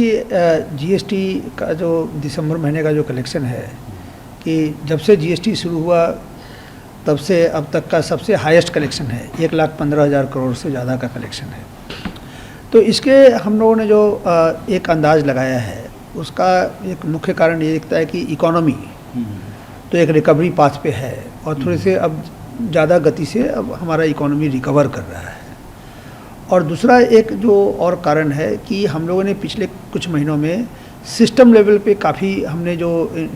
देखिए जीएसटी का जो दिसंबर महीने का जो कलेक्शन है कि जब से जीएसटी शुरू हुआ तब से अब तक का सबसे हाईएस्ट कलेक्शन है। 1,15,000 करोड़ से ज़्यादा का कलेक्शन है। तो इसके हम लोगों ने जो एक अंदाज़ लगाया है उसका एक मुख्य कारण ये दिखता है कि इकोनॉमी तो एक रिकवरी पाथ पे है और थोड़े से अब ज़्यादा गति से अब हमारा इकोनॉमी रिकवर कर रहा है। और दूसरा एक जो और कारण है कि हम लोगों ने पिछले कुछ महीनों में सिस्टम लेवल पे काफ़ी हमने जो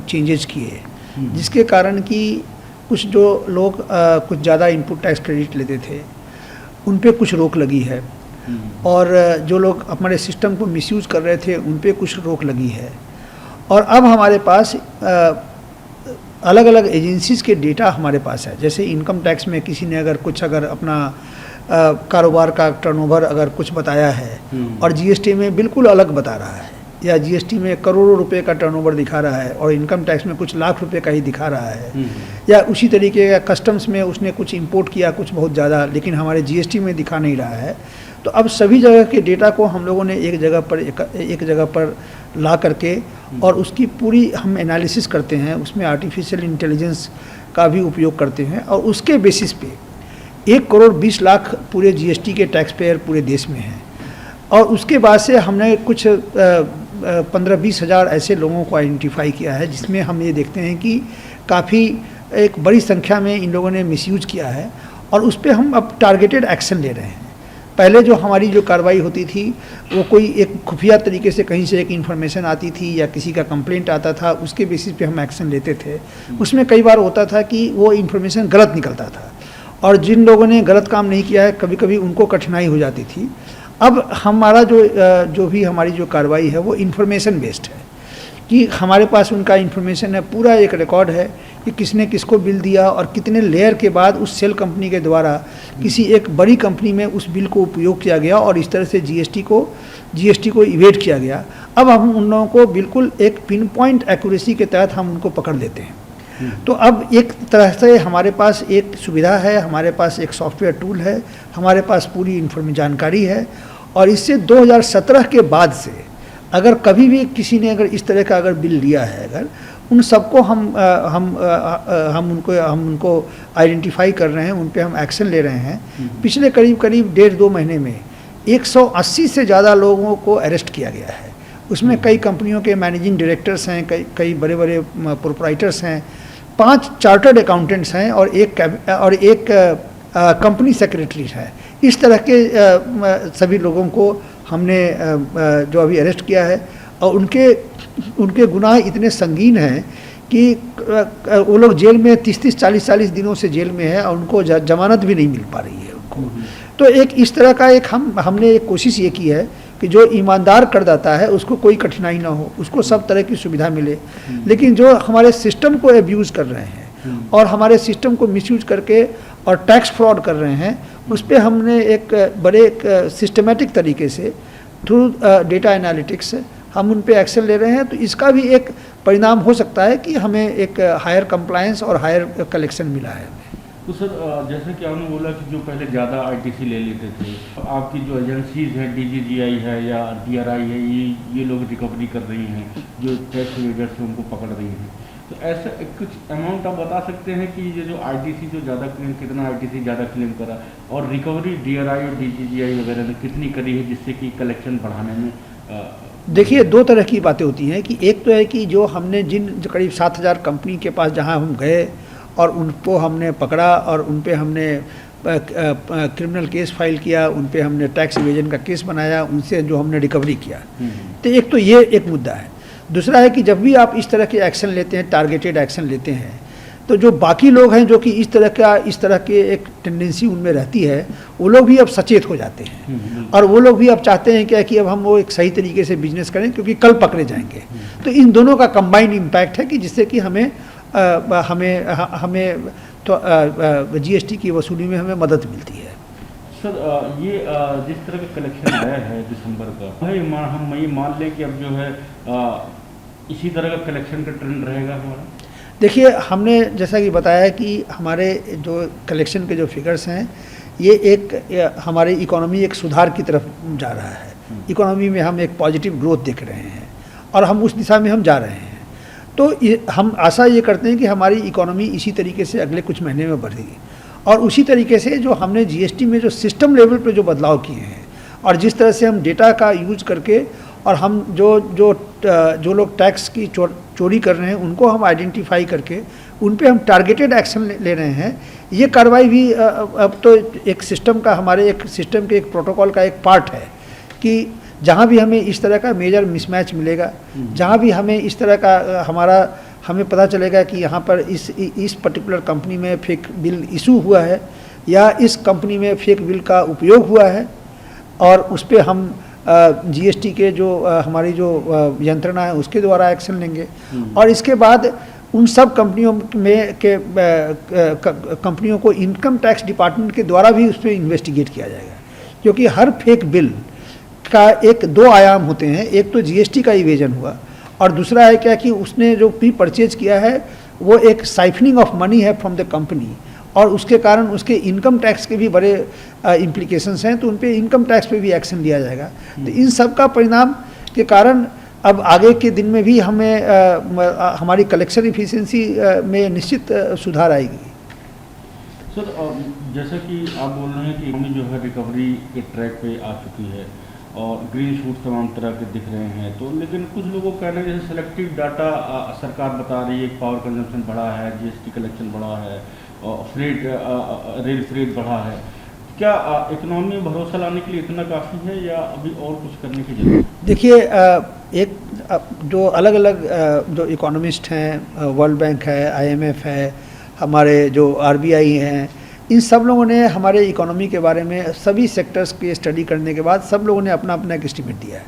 चेंजेस किए जिसके कारण कि कुछ जो लोग कुछ ज़्यादा इनपुट टैक्स क्रेडिट लेते थे उन पे कुछ रोक लगी है और जो लोग हमारे सिस्टम को मिसयूज़ कर रहे थे उन पे कुछ रोक लगी है। और अब हमारे पास अलग अलग एजेंसीज़ के डेटा हमारे पास है। जैसे इनकम टैक्स में किसी ने अगर अपना कारोबार का टर्नओवर अगर कुछ बताया है और जीएसटी में बिल्कुल अलग बता रहा है, या जीएसटी में करोड़ों रुपए का टर्नओवर दिखा रहा है और इनकम टैक्स में कुछ लाख रुपए का ही दिखा रहा है, या उसी तरीके का कस्टम्स में उसने कुछ इंपोर्ट किया कुछ बहुत ज़्यादा लेकिन हमारे जीएसटी में दिखा नहीं रहा है, तो अब सभी जगह के डेटा को हम लोगों ने एक जगह पर ला करके और उसकी पूरी हम एनालिसिस करते हैं। उसमें आर्टिफिशियल इंटेलिजेंस का भी उपयोग करते हैं और उसके बेसिस पे 1,20,00,000 पूरे जीएसटी के टैक्स पेयर पूरे देश में हैं। और उसके बाद से हमने कुछ 15-20 हज़ार ऐसे लोगों को आइडेंटिफाई किया है जिसमें हम ये देखते हैं कि काफ़ी एक बड़ी संख्या में इन लोगों ने मिसयूज किया है और उस पर हम अब टारगेटेड एक्शन ले रहे हैं। पहले जो हमारी जो कार्रवाई होती थी वो कोई एक खुफिया तरीके से कहीं से एक इन्फॉर्मेशन आती थी या किसी का कंप्लेंट आता था उसके बेसिस पे हम एक्शन लेते थे। उसमें कई बार होता था कि वो इन्फॉर्मेशन गलत निकलता था और जिन लोगों ने गलत काम नहीं किया है कभी कभी उनको कठिनाई हो जाती थी। अब हमारा जो भी हमारी जो कार्रवाई है वो इन्फॉर्मेशन बेस्ड है कि हमारे पास उनका इन्फॉर्मेशन है, पूरा एक रिकॉर्ड है कि किसने किसको बिल दिया और कितने लेयर के बाद उस सेल कंपनी के द्वारा किसी एक बड़ी कंपनी में उस बिल को उपयोग किया गया और इस तरह से जीएसटी को इवेट किया गया। अब हम उन लोगों को बिल्कुल एक पिन पॉइंट एक्यूरेसी के तहत हम उनको पकड़ लेते हैं। तो अब एक तरह से हमारे पास एक सुविधा है, हमारे पास एक सॉफ्टवेयर टूल है, हमारे पास पूरी जानकारी है। और इससे 2017 के बाद से अगर कभी भी किसी ने अगर इस तरह का अगर बिल लिया है अगर उन सबको हम उनको आइडेंटिफाई कर रहे हैं, उन पे हम एक्शन ले रहे हैं। पिछले करीब 1.5-2 महीने में 180 से ज़्यादा लोगों को अरेस्ट किया गया है। उसमें कई कंपनियों के मैनेजिंग डायरेक्टर्स हैं, कई बड़े बड़े प्रोप्राइटर्स हैं, 5 चार्टर्ड अकाउंटेंट्स हैं और एक कंपनी सेक्रेटरी है। इस तरह के सभी लोगों को हमने जो अभी अरेस्ट किया है और उनके गुनाह इतने संगीन हैं कि वो लोग जेल में 30-30, 40-40 दिनों से जेल में है और उनको जमानत भी नहीं मिल पा रही है उनको। तो एक इस तरह का एक हमने एक कोशिश ये की है कि जो ईमानदार करदाता है उसको कोई कठिनाई ना हो, उसको सब तरह की सुविधा मिले। लेकिन जो हमारे सिस्टम को एब्यूज़ कर रहे हैं और हमारे सिस्टम को मिसयूज करके और टैक्स फ्रॉड कर रहे हैं उस पर हमने एक बड़े सिस्टमेटिक तरीके से थ्रू डेटा एनालिटिक्स हम उन पे एक्शन ले रहे हैं। तो इसका भी एक परिणाम हो सकता है कि हमें एक हायर कंप्लायंस और हायर कलेक्शन मिला है। तो सर जैसे कि आपने बोला कि जो पहले ज़्यादा आईटीसी ले लेते थे, आपकी जो एजेंसीज हैं डीजीजीआई है या डीआरआई है ये लोग रिकवरी कर रही हैं, जो टैक्स एवेडर्स हैं उनको पकड़ रही हैं। तो ऐसा कुछ अमाउंट आप बता सकते हैं कि ये जो आईटीसी जो ज़्यादा क्लेम, कितना आईटीसी ज़्यादा क्लेम करा और रिकवरी डीआरआई और डीजीजीआई वगैरह ने कितनी करी है जिससे कि कलेक्शन बढ़ाने में? देखिए 2 तरह की बातें होती हैं कि एक तो है कि जो हमने जो करीब 7,000 कंपनी के पास जहां हम गए और उनको हमने पकड़ा और उन पे हमने क्रिमिनल केस फाइल किया, उन पे हमने टैक्स इवेजन का केस बनाया, उनसे जो हमने रिकवरी किया। तो एक तो ये एक मुद्दा है। दूसरा है कि जब भी आप इस तरह के एक्शन लेते हैं, टारगेटेड एक्शन लेते हैं, तो जो बाकी लोग हैं जो कि इस तरह के एक टेंडेंसी उनमें रहती है वो लोग भी अब सचेत हो जाते हैं और वो लोग भी अब चाहते हैं क्या कि अब हम वो एक सही तरीके से बिजनेस करें क्योंकि कल पकड़े जाएंगे। तो इन दोनों का कंबाइंड इम्पैक्ट है कि जिससे कि हमें तो जीएसटी की वसूली में हमें मदद मिलती है। सर ये जिस तरह का कलेक्शन आया है दिसंबर का, हम ये मान लें कि अब जो है इसी तरह का कलेक्शन का ट्रेंड रहेगा हमारा? देखिए हमने जैसा कि बताया कि हमारे जो कलेक्शन के जो फिगर्स हैं ये हमारी इकोनॉमी एक सुधार की तरफ जा रहा है। इकोनॉमी में हम एक पॉजिटिव ग्रोथ देख रहे हैं और हम उस दिशा में हम जा रहे हैं। तो हम आशा ये करते हैं कि हमारी इकोनॉमी इसी तरीके से अगले कुछ महीने में बढ़ेगी और उसी तरीके से जो हमने जीएसटी में जो सिस्टम लेवल पे जो बदलाव किए हैं और जिस तरह से हम डेटा का यूज करके और हम जो लोग टैक्स की चोरी कर रहे हैं उनको हम आइडेंटिफाई करके उन पे हम टारगेटेड एक्शन ले रहे हैं। ये कार्रवाई भी अब तो एक सिस्टम का, हमारे एक सिस्टम के एक प्रोटोकॉल का एक पार्ट है कि जहाँ भी हमें इस तरह का मेजर मिसमैच मिलेगा, जहाँ भी हमें इस तरह का हमें पता चलेगा कि यहाँ पर इस पर्टिकुलर कंपनी में फेक बिल इशू हुआ है या इस कंपनी में फेक बिल का उपयोग हुआ है और उस पर हम जीएसटी के जो हमारी जो यंत्रणा है उसके द्वारा एक्शन लेंगे और इसके बाद उन सब कंपनियों में कंपनियों को इनकम टैक्स डिपार्टमेंट के द्वारा भी उस पर इन्वेस्टिगेट किया जाएगा, क्योंकि हर फेक बिल का एक दो आयाम होते हैं। एक तो जीएसटी का इवेजन हुआ और दूसरा है क्या कि उसने जो प्री परचेज किया है वो एक साइफनिंग ऑफ मनी है फ्रॉम द कंपनी और उसके कारण उसके इनकम टैक्स के भी बड़े इम्प्लीकेशंस हैं, तो उन पे इनकम टैक्स पे भी एक्शन लिया जाएगा। तो इन सब का परिणाम के कारण अब आगे के दिन में भी हमें हमारी कलेक्शन इफिशिएंसी में निश्चित सुधार आएगी। सर, जैसा कि आप बोल रहे हैं कि इकोनॉमी जो है रिकवरी के ट्रैक पे आ चुकी है और ग्रीन शूट तमाम तरह के दिख रहे हैं, तो लेकिन कुछ लोगों का कहना है जैसे सेलेक्टिव डाटा सरकार बता रही है, पावर कंजम्पशन बढ़ा है, जीएसटी कलेक्शन बढ़ा है और रेल फ्रेट बढ़ा है। क्या इकोनॉमी में भरोसा लाने के लिए इतना काफ़ी है या अभी और कुछ करने की जरूरत है? देखिए, एक जो अलग अलग जो इकोनॉमिस्ट हैं, वर्ल्ड बैंक है, आईएमएफ है, हमारे जो आरबीआई हैं, इन सब लोगों ने हमारे इकोनॉमी के बारे में सभी सेक्टर्स की स्टडी करने के बाद सब लोगों ने अपना अपना एक एस्टीमेट दिया है।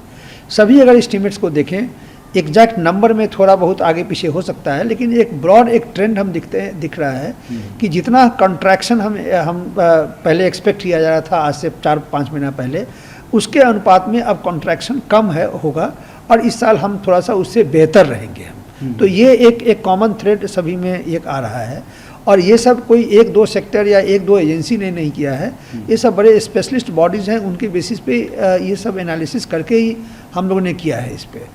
सभी अगर एस्टीमेट्स को देखें, एग्जैक्ट नंबर में थोड़ा बहुत आगे पीछे हो सकता है, लेकिन एक ब्रॉड एक ट्रेंड हम दिख रहा है कि जितना कंट्रैक्शन हम पहले एक्सपेक्ट किया जा रहा था आज से 4-5 महीना पहले, उसके अनुपात में अब कंट्रैक्शन कम होगा और इस साल हम थोड़ा सा उससे बेहतर रहेंगे हम। तो ये एक कॉमन थ्रेड सभी में एक आ रहा है और ये सब कोई एक दो सेक्टर या एक दो एजेंसी ने नहीं किया है, ये सब बड़े स्पेशलिस्ट बॉडीज़ हैं, उनके बेसिस पे ये सब एनालिसिस करके ही हम लोगों ने किया है इस पर।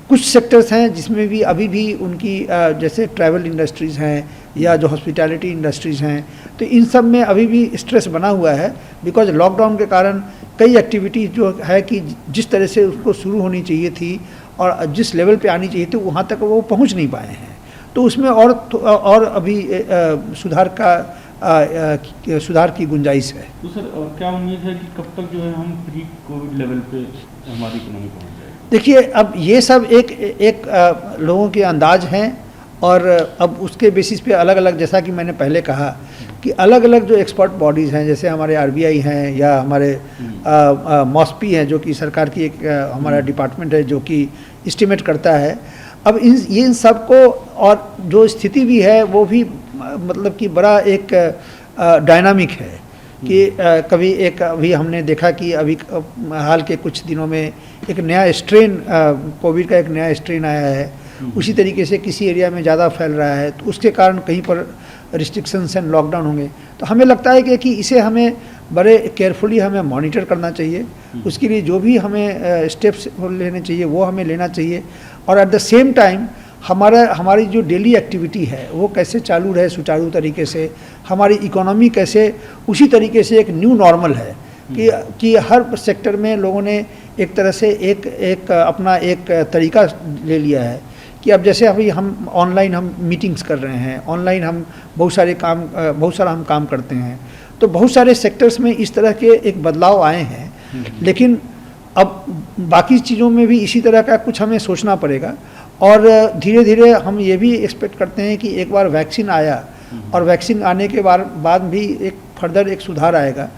कुछ सेक्टर्स हैं जिसमें भी अभी भी उनकी जैसे ट्रैवल इंडस्ट्रीज़ हैं या जो हॉस्पिटैलिटी इंडस्ट्रीज़ हैं, तो इन सब में अभी भी स्ट्रेस बना हुआ है बिकॉज लॉकडाउन के कारण कई एक्टिविटीज़ जो है कि जिस तरह से उसको शुरू होनी चाहिए थी और जिस लेवल पे आनी चाहिए थी वहाँ तक वो पहुँच नहीं पाए हैं। तो उसमें और अभी सुधार की गुंजाइश है। तो सर, क्या उम्मीद है कि कब तक जो है हम प्री कोविड लेवल पे हमारी इकोनॉमी पहुँच जाए? देखिए, अब ये सब एक लोगों के अंदाज हैं और अब उसके बेसिस पे अलग अलग, जैसा कि मैंने पहले कहा कि अलग अलग जो एक्सपर्ट बॉडीज़ हैं, जैसे हमारे आरबीआई हैं या हमारे मॉस्पी हैं जो कि सरकार की एक हमारा डिपार्टमेंट है जो कि एस्टिमेट करता है। अब इन सब को और जो स्थिति भी है वो भी मतलब कि बड़ा एक डायनामिक है कि कभी अभी हमने देखा कि अभी हाल के कुछ दिनों में एक नया स्ट्रेन कोविड का एक नया स्ट्रेन आया है, उसी तरीके से किसी एरिया में ज़्यादा फैल रहा है, तो उसके कारण कहीं पर रिस्ट्रिक्शंस एंड लॉकडाउन होंगे। तो हमें लगता है कि इसे हमें बड़े केयरफुली हमें मॉनिटर करना चाहिए, उसके लिए जो भी हमें स्टेप्स लेने चाहिए वो हमें लेना चाहिए और एट द सेम टाइम हमारी जो डेली एक्टिविटी है वो कैसे चालू रहे सुचारू तरीके से, हमारी इकोनॉमी कैसे उसी तरीके से एक न्यू नॉर्मल है कि हर सेक्टर में लोगों ने एक तरह से एक अपना एक तरीका ले लिया है कि अब जैसे अभी हम ऑनलाइन हम मीटिंग्स कर रहे हैं, ऑनलाइन हम बहुत सारा हम काम करते हैं, तो बहुत सारे सेक्टर्स में इस तरह के एक बदलाव आए हैं। लेकिन अब बाकी चीज़ों में भी इसी तरह का कुछ हमें सोचना पड़ेगा और धीरे धीरे हम ये भी एक्सपेक्ट करते हैं कि एक बार वैक्सीन आया और वैक्सीन आने के बाद भी एक फर्दर एक सुधार आएगा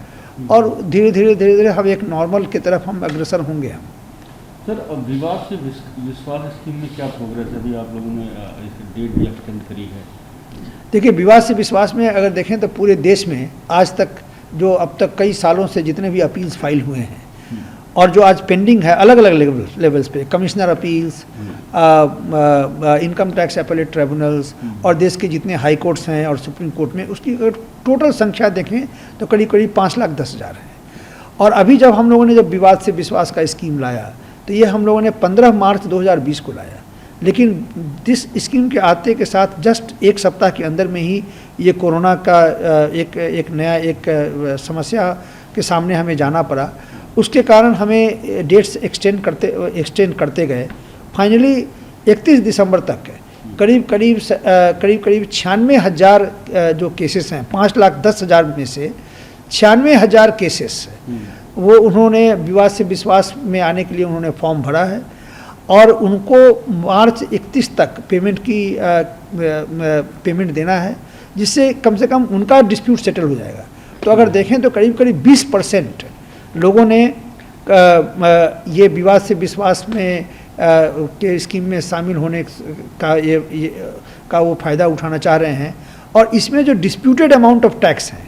और धीरे धीरे हम एक नॉर्मल की तरफ हम अग्रसर होंगे हम। सर, विवाद से विश्वास स्कीम में क्या प्रोग्रेस है? अभी आप लोगों ने डेट भी एक्सटेंड करी है। देखिए, विवाद से विश्वास में अगर देखें तो पूरे देश में आज तक जो अब तक कई सालों से जितने भी अपील्स फाइल हुए हैं और जो आज पेंडिंग है अलग अलग लेवल्स पे, commissioner appeals, income tax appellate tribunals और देश के जितने हाई कोर्ट्स हैं और सुप्रीम कोर्ट में, उसकी अगर टोटल संख्या देखें तो करीब 5,10,000 है और अभी जब हम लोगों ने जब विवाद से विश्वास का स्कीम लाया तो ये हम लोगों ने 15 मार्च 2020 को लाया, लेकिन इस स्कीम के आते के साथ जस्ट एक सप्ताह के अंदर में ही ये कोरोना का एक नया समस्या के सामने हमें जाना पड़ा। उसके कारण हमें डेट्स एक्सटेंड करते गए। फाइनली 31 दिसंबर तक करीब 96,000 जो केसेस हैं, 5,10,000 में से 96,000 केसेस वो उन्होंने विवाद से विश्वास में आने के लिए उन्होंने फॉर्म भरा है और उनको मार्च 31 तक पेमेंट देना है, जिससे कम से कम उनका डिस्प्यूट सेटल हो जाएगा। तो अगर देखें तो करीब 20% लोगों ने ये विवाद से विश्वास में के स्कीम में शामिल होने का वो फ़ायदा उठाना चाह रहे हैं। और इसमें जो डिस्प्यूटेड अमाउंट ऑफ टैक्स हैं,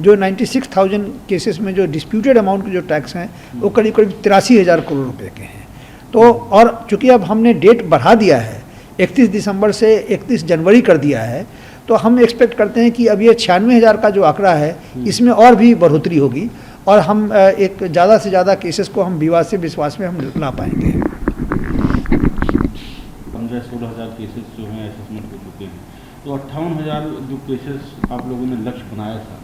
जो 96,000 केसेस में जो डिस्प्यूटेड अमाउंट के जो टैक्स हैं वो करीब 83,000 करोड़ रुपए के हैं। तो और चूँकि अब हमने डेट बढ़ा दिया है, 31 दिसंबर से 31 जनवरी कर दिया है, तो हम एक्सपेक्ट करते हैं कि अब ये 96,000 का जो आंकड़ा है इसमें और भी बढ़ोतरी होगी और हम एक ज़्यादा से ज़्यादा केसेस को हम विवाद से विश्वास में हम ला पाएंगे। 15-16,000 केसेस जो हैं असेसमेंट हो चुके हैं, तो 58,000 जो केसेस आप लोगों ने लक्ष्य बनाया था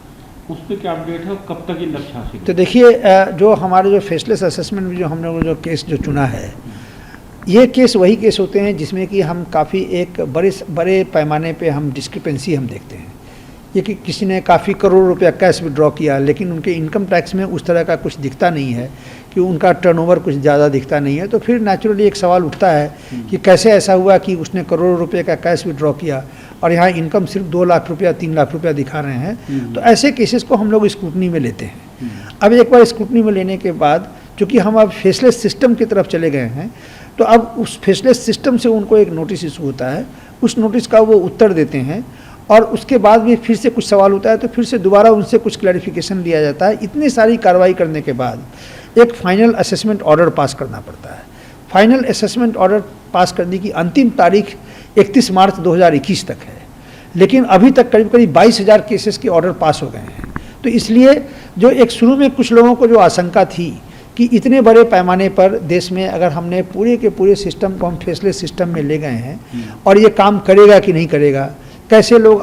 उस पर क्या अपडेट है, कब तक ये लक्ष्य हासिल? तो देखिए, जो हमारे जो फेसलेस असेसमेंट में जो हम लोगों ने जो केस जो चुना है, ये केस वही केस होते हैं जिसमें कि हम काफ़ी एक बड़े पैमाने पे हम डिस्क्रिपेंसी हम देखते हैं। ये कि किसी ने काफ़ी करोड़ रुपया कैश विड्रॉ किया, लेकिन उनके इनकम टैक्स में उस तरह का कुछ दिखता नहीं है कि उनका टर्नओवर कुछ ज़्यादा दिखता नहीं है। तो फिर नेचुरली एक सवाल उठता है कि कैसे ऐसा हुआ कि उसने करोड़ रुपये का कैश विड्रॉ किया और यहाँ इनकम सिर्फ 2 लाख रुपया 3 लाख रुपया दिखा रहे हैं। तो ऐसे केसेस को हम लोग स्क्रूटनी में लेते हैं। अब एक बार स्क्रूटनी में लेने के बाद चूँकि हम अब फेसलेस सिस्टम की तरफ चले गए हैं, तो अब उस फेसलेस सिस्टम से उनको एक नोटिस इशू होता है, उस नोटिस का वो उत्तर देते हैं और उसके बाद भी फिर से कुछ सवाल होता है, तो फिर से दोबारा उनसे कुछ क्लैरिफिकेशन लिया जाता है। इतनी सारी कार्रवाई करने के बाद एक फाइनल असेसमेंट ऑर्डर पास करना पड़ता है। फाइनल असेसमेंट ऑर्डर पास करने की अंतिम तारीख 31 मार्च 2021 तक है, लेकिन अभी तक करीब 22,000 केसेस के ऑर्डर पास हो गए हैं। तो इसलिए जो एक शुरू में कुछ लोगों को जो आशंका थी कि इतने बड़े पैमाने पर देश में अगर हमने पूरे के पूरे सिस्टम को हम फेसलेस सिस्टम में ले गए हैं और ये काम करेगा कि नहीं करेगा, कैसे लोग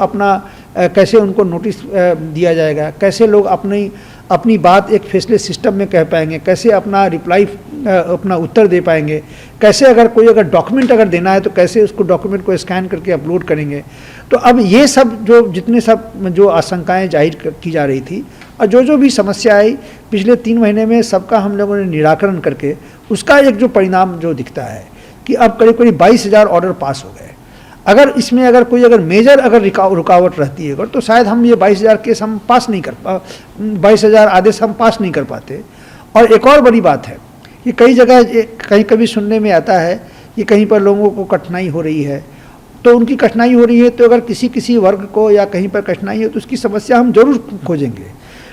कैसे उनको नोटिस दिया जाएगा, कैसे लोग अपनी बात एक फेसलेस सिस्टम में कह पाएंगे, कैसे अपना रिप्लाई अपना उत्तर दे पाएंगे, कैसे अगर डॉक्यूमेंट अगर देना है तो कैसे उसको डॉक्यूमेंट को स्कैन करके अपलोड करेंगे। तो अब ये सब जितने सब जो आशंकाएं जाहिर की जा रही थी और जो भी समस्या आई पिछले 3 महीने में, सबका हम लोगों ने निराकरण करके उसका एक जो परिणाम जो दिखता है कि अब करीब 22,000 ऑर्डर पास हो गए। अगर इसमें कोई मेजर रुकावट रहती है तो शायद हम ये 22,000 केस हम पास नहीं कर 22,000 आदेश हम पास नहीं कर पाते। और एक और बड़ी बात है कि कई जगह कभी सुनने में आता है कि कहीं पर लोगों को कठिनाई हो रही है, तो उनकी कठिनाई हो रही है तो अगर किसी वर्ग को या कहीं पर कठिनाई है तो उसकी समस्या हम जरूर खोजेंगे।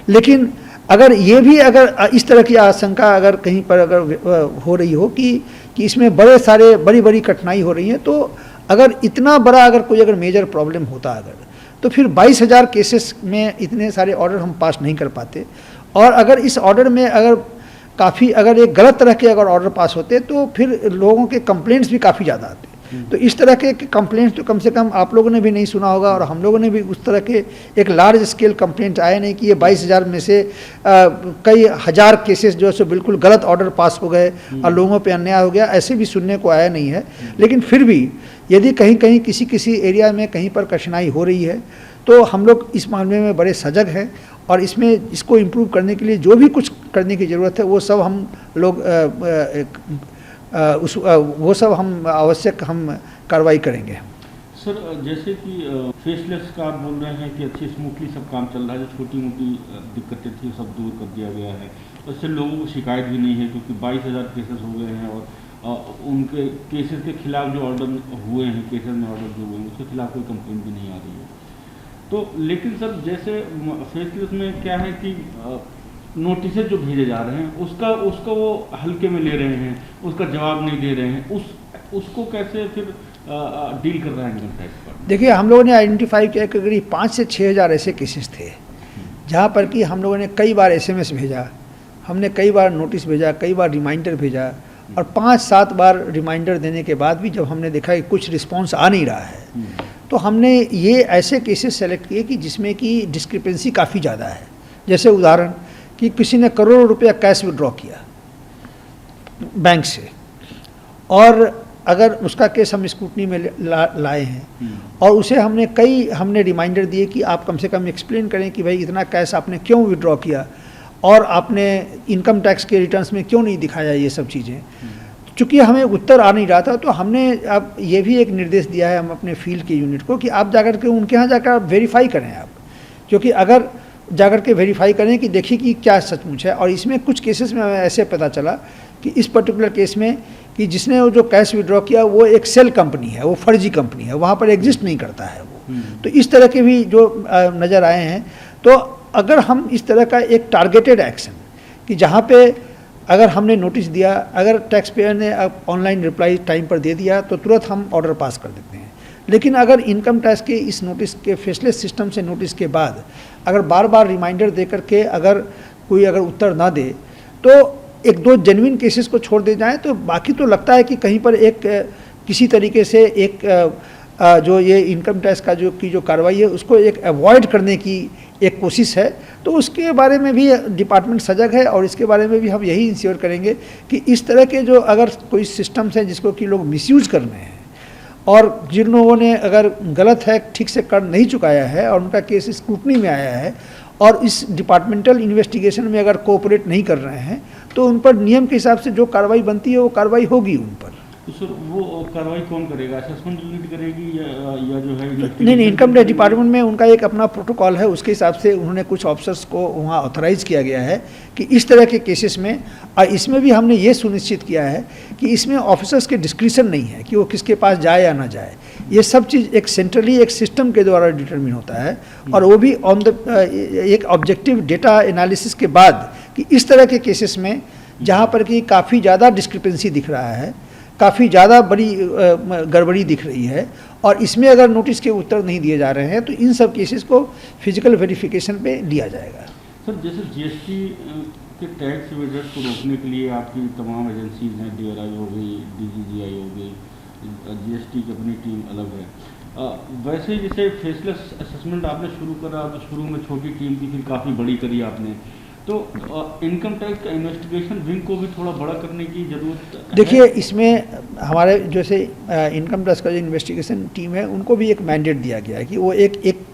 लेकिन अगर इस तरह की आशंका अगर कहीं पर हो रही हो कि इसमें बड़ी कठिनाई हो रही है, तो अगर इतना बड़ा कोई मेजर प्रॉब्लम होता तो फिर 22,000 केसेस में इतने सारे ऑर्डर हम पास नहीं कर पाते। और अगर इस ऑर्डर में काफ़ी एक गलत तरह के ऑर्डर पास होते तो फिर लोगों के कंप्लेंट्स भी काफ़ी ज़्यादा आते। तो इस तरह के कंप्लेंट्स तो कम से कम आप लोगों ने भी नहीं सुना होगा और हम लोगों ने भी उस तरह के एक लार्ज स्केल कंप्लेंट आए नहीं कि ये 22,000 में से कई हज़ार केसेस जो है बिल्कुल गलत ऑर्डर पास हो गए और लोगों पे अन्याय हो गया, ऐसे भी सुनने को आया नहीं है। लेकिन फिर भी यदि कहीं किसी एरिया में कहीं पर कठिनाई हो रही है तो हम लोग इस मामले में बड़े सजग हैं और इसको इम्प्रूव करने के लिए जो भी कुछ करने की ज़रूरत है वो सब हम लोग वो सब हम आवश्यक हम कार्रवाई करेंगे। सर, जैसे कि फेसलेस का आप बोल रहे हैं कि अच्छी स्मूथली सब काम चल रहा है, जो छोटी मोटी दिक्कतें थी सब दूर कर दिया गया है, उससे लोगों को शिकायत भी नहीं है क्योंकि 22,000 केसेस हो गए हैं और उनके केसेस के खिलाफ जो ऑर्डर हुए हैं, केसेस में ऑर्डर जो हुए हैं उसके खिलाफ कोई कंप्लेंट भी नहीं आ रही है। तो लेकिन सर जैसे फेसलेस में क्या है कि नोटिस जो भेजे जा रहे हैं उसका वो हल्के में ले रहे हैं, उसका जवाब नहीं दे रहे हैं, उसको कैसे फिर डील कर रहा है इनकम टैक्स पर? देखिए, हम लोगों ने आइडेंटिफाई किया कि करीब 5 से 6 हज़ार ऐसे केसेस थे जहाँ पर कि हम लोगों ने कई बार SMS भेजा, हमने कई बार नोटिस भेजा, कई बार रिमाइंडर भेजा, और 5-7 बार रिमाइंडर देने के बाद भी जब हमने देखा कि कुछ रिस्पांस आ नहीं रहा है, तो हमने ये ऐसे केसेस सेलेक्ट किए कि जिसमें कि डिस्क्रिपेंसी काफ़ी ज़्यादा है। जैसे उदाहरण कि किसी ने करोड़ों रुपया कैश विड्रॉ किया बैंक से, और अगर उसका केस हम स्क्रूटनी में लाए हैं और उसे हमने रिमाइंडर दिए कि आप कम से कम एक्सप्लेन करें कि भाई इतना कैश आपने क्यों विड्रॉ किया, और आपने इनकम टैक्स के रिटर्न्स में क्यों नहीं दिखाया ये सब चीज़ें। चूँकि हमें उत्तर आ नहीं रहा था, तो हमने अब ये भी एक निर्देश दिया है हम अपने फील्ड के यूनिट को कि आप जाकर के उनके यहाँ जाकर आप वेरीफाई करें आप, क्योंकि अगर जाकर के वेरीफाई करें कि देखिए कि क्या सचमुच है। और इसमें कुछ केसेस में हमें ऐसे पता चला कि इस पर्टिकुलर केस में कि जिसने वो जो कैश विड्रॉ किया वो एक सेल कंपनी है, वो फर्जी कंपनी है, वहाँ पर एग्जिस्ट नहीं करता है वो। तो इस तरह के भी जो नज़र आए हैं। तो अगर हम इस तरह का एक टारगेटेड एक्शन कि जहाँ पे अगर हमने नोटिस दिया, अगर टैक्स पेयर ने ऑनलाइन रिप्लाई टाइम पर दे दिया तो तुरंत हम ऑर्डर पास कर देते हैं। लेकिन अगर इनकम टैक्स के इस नोटिस के फेसलेस सिस्टम से नोटिस के बाद अगर बार बार रिमाइंडर दे करके अगर कोई उत्तर ना दे, तो 1-2 जेन्युइन केसेस को छोड़ दे जाएं, तो बाकी तो लगता है कि कहीं पर एक किसी तरीके से एक जो ये इनकम टैक्स का जो कार्रवाई है उसको एक अवॉइड करने की एक कोशिश है। तो उसके बारे में भी डिपार्टमेंट सजग है, और इसके बारे में भी हम यही इंश्योर करेंगे कि इस तरह के जो अगर कोई सिस्टम्स हैं जिसको कि लोग मिसयूज़ कर रहे हैं, और जिन लोगों ने अगर गलत है ठीक से कर नहीं चुकाया है और उनका केस स्क्रूटनी में आया है और इस डिपार्टमेंटल इन्वेस्टिगेशन में अगर कोऑपरेट नहीं कर रहे हैं, तो उन पर नियम के हिसाब से जो कार्रवाई बनती है वो कार्रवाई होगी उन पर। तो सर वो कार्रवाई कौन करेगा, असेसमेंट यूनिट करेगी या जो है? नहीं, इनकम टैक्स डिपार्टमेंट में उनका एक अपना प्रोटोकॉल है, उसके हिसाब से उन्होंने कुछ ऑफिसर्स को वहाँ ऑथराइज किया गया है कि इस तरह के केसेस में, और इसमें भी हमने ये सुनिश्चित किया है कि इसमें ऑफिसर्स के डिस्क्रिशन नहीं है कि वो किसके पास जाए या ना जाए। ये सब चीज़ एक सेंट्रली एक सिस्टम के द्वारा डिटरमिन होता है, और वो भी ऑन द एक ऑब्जेक्टिव डेटा एनालिसिस के बाद कि इस तरह के केसेस में जहाँ पर कि काफ़ी ज़्यादा डिस्क्रिपेंसी दिख रहा है, काफ़ी ज़्यादा बड़ी गड़बड़ी दिख रही है, और इसमें अगर नोटिस के उत्तर नहीं दिए जा रहे हैं, तो इन सब केसेस को फिजिकल वेरिफिकेशन पे लिया जाएगा। सर जैसे जीएसटी के टैक्स इवेडर्स को रोकने के लिए आपकी तमाम एजेंसीज हैं, DRI हो गई, DGGI हो गई, जीएसटी की अपनी टीम अलग है। वैसे जैसे फेसलेस असेसमेंट आपने शुरू करा, तो शुरू में छोटी टीम थी, फिर काफ़ी बड़ी करी आपने, तो इनकम टैक्स का इन्वेस्टिगेशन विंग को भी थोड़ा बड़ा करने की ज़रूरत है? देखिए, इसमें हमारे जैसे इनकम टैक्स का जो इन्वेस्टिगेशन टीम है उनको भी एक मैंडेट दिया गया है कि वो एक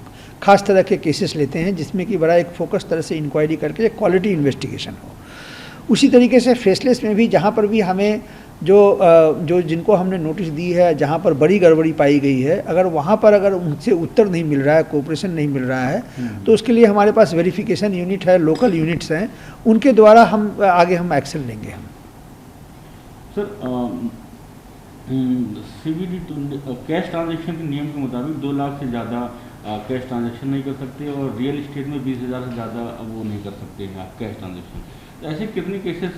खास तरह के केसेस लेते हैं जिसमें कि बड़ा एक फोकस तरह से इंक्वायरी करके एक क्वालिटी इन्वेस्टिगेशन हो। उसी तरीके से फेसलेस में भी जहाँ पर भी हमें जो जिनको हमने नोटिस दी है, जहाँ पर बड़ी गड़बड़ी पाई गई है, अगर वहाँ पर अगर उनसे उत्तर नहीं मिल रहा है, कोऑपरेशन नहीं मिल रहा है, तो उसके लिए हमारे पास वेरिफिकेशन यूनिट है, लोकल यूनिट्स हैं, उनके द्वारा हम आगे एक्शन लेंगे हम। सर CVD कैश ट्रांजैक्शन के नियम के मुताबिक 2 लाख से ज़्यादा कैश ट्रांजैक्शन नहीं कर सकते, और रियल इस्टेट में 20,000 से ज़्यादा वो नहीं कर सकते हैं आप कैश ट्रांजैक्शन। तो ऐसे कितने केसेस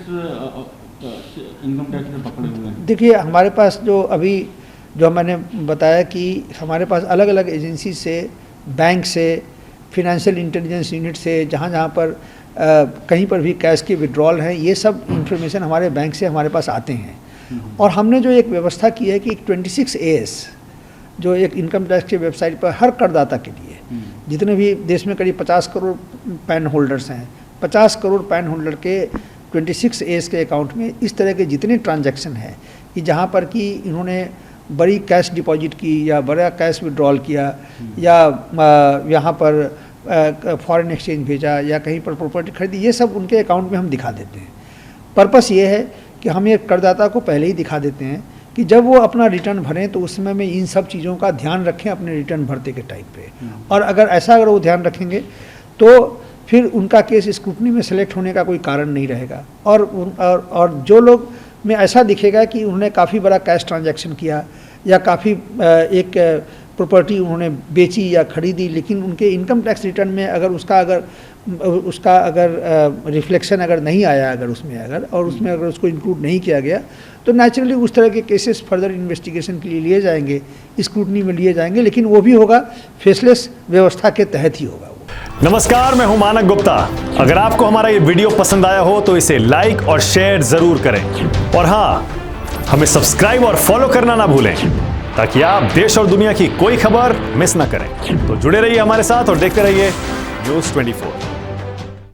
इनकम टैक्स में पकड़े हुए हैं? देखिए, हमारे पास जो मैंने बताया कि हमारे पास अलग अलग एजेंसी से, बैंक से, फिनेंशियल इंटेलिजेंस यूनिट से, जहाँ जहाँ पर कहीं पर भी कैश के विड्रॉल हैं, ये सब इंफॉर्मेशन हमारे बैंक से हमारे पास आते हैं। और हमने जो एक व्यवस्था की है कि 26AS जो एक इनकम टैक्स के वेबसाइट पर हर करदाता के लिए, जितने भी देश में करीब 50 करोड़ पैन होल्डर्स हैं, 50 करोड़ पैन होल्डर के 26AS के अकाउंट में इस तरह के जितने ट्रांजैक्शन हैं कि जहाँ पर कि इन्होंने बड़ी कैश डिपॉजिट की या बड़ा कैश विड्रॉल किया या यहाँ पर फॉरेन एक्सचेंज भेजा या कहीं पर प्रॉपर्टी खरीदी, ये सब उनके अकाउंट में हम दिखा देते हैं। पर्पस ये है कि हम ये करदाता को पहले ही दिखा देते हैं कि जब वो अपना रिटर्न भरें तो उस समय में इन सब चीज़ों का ध्यान रखें अपने रिटर्न भरते के टाइम पे। और अगर वो ध्यान रखेंगे तो फिर उनका केस स्क्रूटनी में सेलेक्ट होने का कोई कारण नहीं रहेगा। और जो लोग में ऐसा दिखेगा कि उन्होंने काफ़ी बड़ा कैश ट्रांजैक्शन किया या काफ़ी एक प्रॉपर्टी उन्होंने बेची या खरीदी, लेकिन उनके इनकम टैक्स रिटर्न में अगर उसका रिफ्लेक्शन अगर नहीं आया, अगर उसको इंक्लूड नहीं किया गया, तो नेचुरली उस तरह के केसेस फर्दर इन्वेस्टिगेशन के लिए लिए जाएंगे, स्क्रूटनी में लिए जाएंगे, लेकिन वो भी होगा फेसलेस व्यवस्था के तहत ही होगा वो। नमस्कार, मैं हूं मानक गुप्ता। अगर आपको हमारा ये वीडियो पसंद आया हो तो इसे लाइक और शेयर जरूर करें और हाँ, हमें सब्सक्राइब और फॉलो करना ना भूलें ताकि आप देश और दुनिया की कोई खबर मिस ना करें। तो जुड़े रहिए हमारे साथ और देखते रहिए न्यूज़ 24।